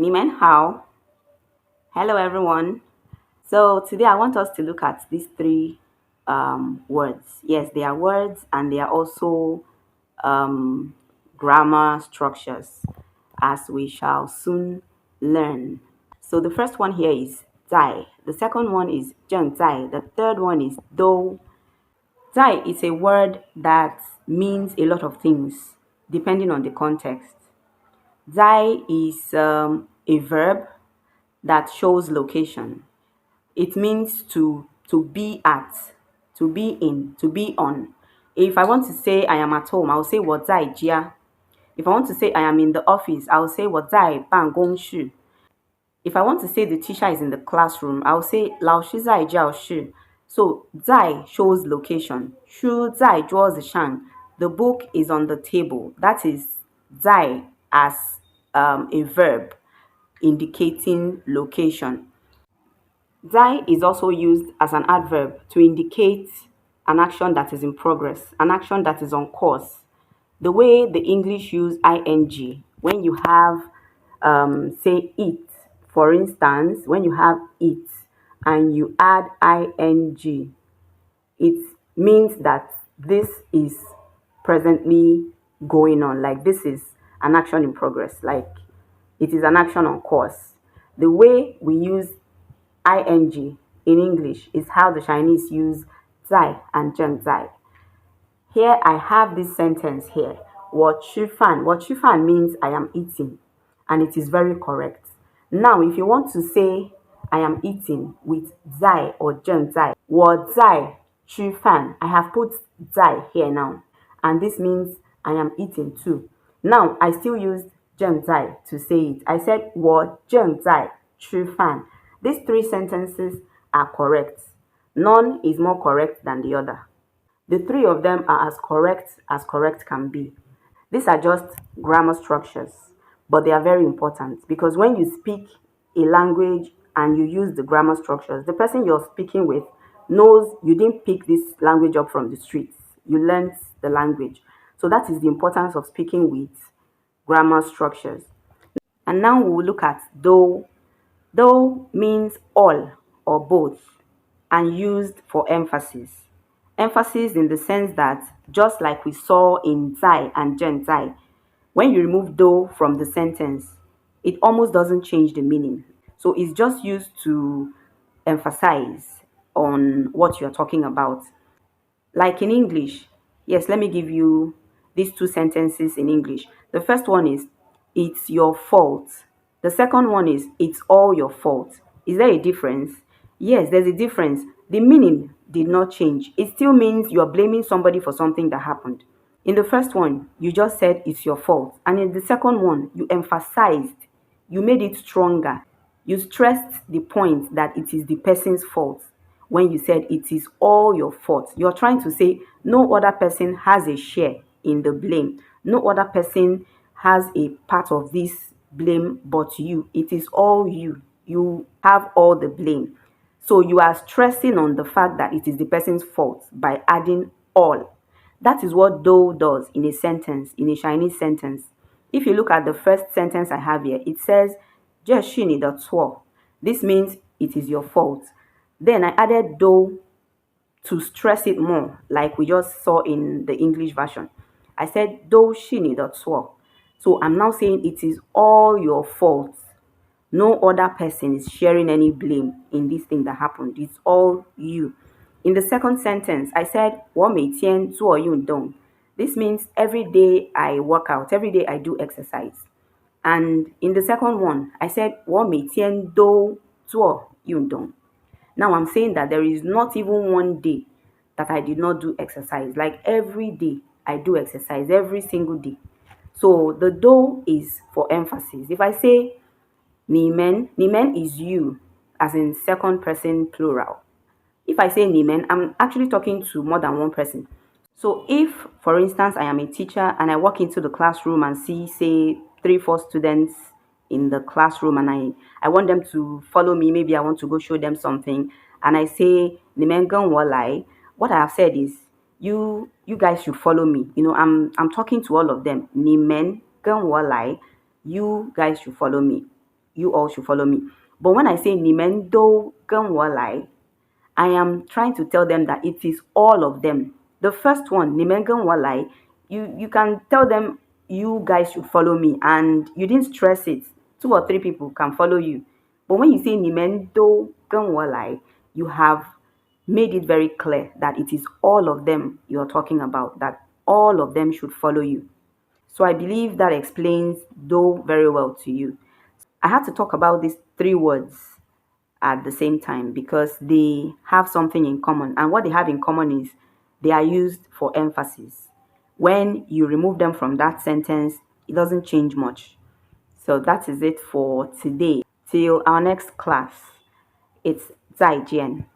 Nimen Hao. Hello, everyone. So today I want us to look at these three words. Yes, they are words and they are also um, grammar structures, as we shall soon learn. So the first one here is zai. The second one is zheng zai. The third one is dou. Zai is a word that means a lot of things depending on the context. Zai is a verb that shows location. It means to be at, to be in, to be on. If I want to say I am at home, I'll say 我在家. If I want to say I am in the office, I'll say 我在办公室. If I want to say the teacher is in the classroom, I'll say 老师在教室. So 在 shows location. 书在桌子上. The book is on the table. That is 在 as a verb indicating location. Zai is also used as an adverb to indicate an action that is in progress, an action that is on course. The way the English use ing, when you have, say, it, for instance, when you have it and you add ing, it means that this is presently going on, like this is an action in progress, like it is an action on course. The way we use ing in English is how the Chinese use zai and zheng zai. Here I have this sentence here. 我吃饭. 我吃饭 means I am eating, and it is very correct. Now, if you want to say I am eating with zai or zheng zai, 我在吃饭. I have put zai here now, and this means I am eating too. Now, I still used zheng zai to say it. I said 我正在吃饭. These three sentences are correct. None is more correct than the other. The three of them are as correct can be. These are just grammar structures, but they are very important because when you speak a language and you use the grammar structures, the person you're speaking with knows you didn't pick this language up from the streets. You learned the language. So that is the importance of speaking with grammar structures. And now we will look at though. Though means all or both and used for emphasis. Emphasis in the sense that just like we saw in zai and zheng zai, when you remove though from the sentence, it almost doesn't change the meaning. So it's just used to emphasize on what you're talking about. Like in English, yes, let me give you these two sentences in English. The first one is, it's your fault. The second one is, it's all your fault. Is there a difference? Yes, there's a difference. The meaning did not change. It still means you are blaming somebody for something that happened. In the first one, you just said it's your fault. And in the second one, you emphasized, you made it stronger. You stressed the point that it is the person's fault when you said it is all your fault. You're trying to say no other person has a share in the blame. No other person has a part of this blame but you. It is all you. You have all the blame. So you are stressing on the fact that it is the person's fault by adding all. That is what though does in a sentence, in a Chinese sentence. If you look at the first sentence I have here, it says, 这是你的错. This means it is your fault. Then I added though to stress it more, like we just saw in the English version. I said, 都是你的错. So I'm now saying it is all your fault. No other person is sharing any blame in this thing that happened. It's all you. In the second sentence, I said, 我每天做运动. This means every day I work out, every day I do exercise. And in the second one, I said, 我每天都做运动. Now I'm saying that there is not even one day that I did not do exercise. Like every day, I do exercise every single day. So the do is for emphasis. If I say, 你们 is you, as in second person plural. If I say 你们, I'm actually talking to more than one person. So if, for instance, I am a teacher and I walk into the classroom and see, say, 3, 4 students in the classroom and I want them to follow me, maybe I want to go show them something, and I say, 你们跟我来, what I have said is, you guys should follow me. You know, I'm talking to all of them. 你们跟我来, you guys should follow me. you all should follow me. But when I say Nimendo Genwalai, I am trying to tell them that it is all of them. The first one, Nimengan Walai, you can tell them you guys should follow me and you didn't stress it. Two or three people can follow you. But when you say Nimendo Walai, you have made it very clear that it is all of them you're talking about, that all of them should follow you. So I believe that explains though very well to you. I had to talk about these three words at the same time because they have something in common. And what they have in common is they are used for emphasis. When you remove them from that sentence, it doesn't change much. So that is it for today. Till our next class, it's 再见.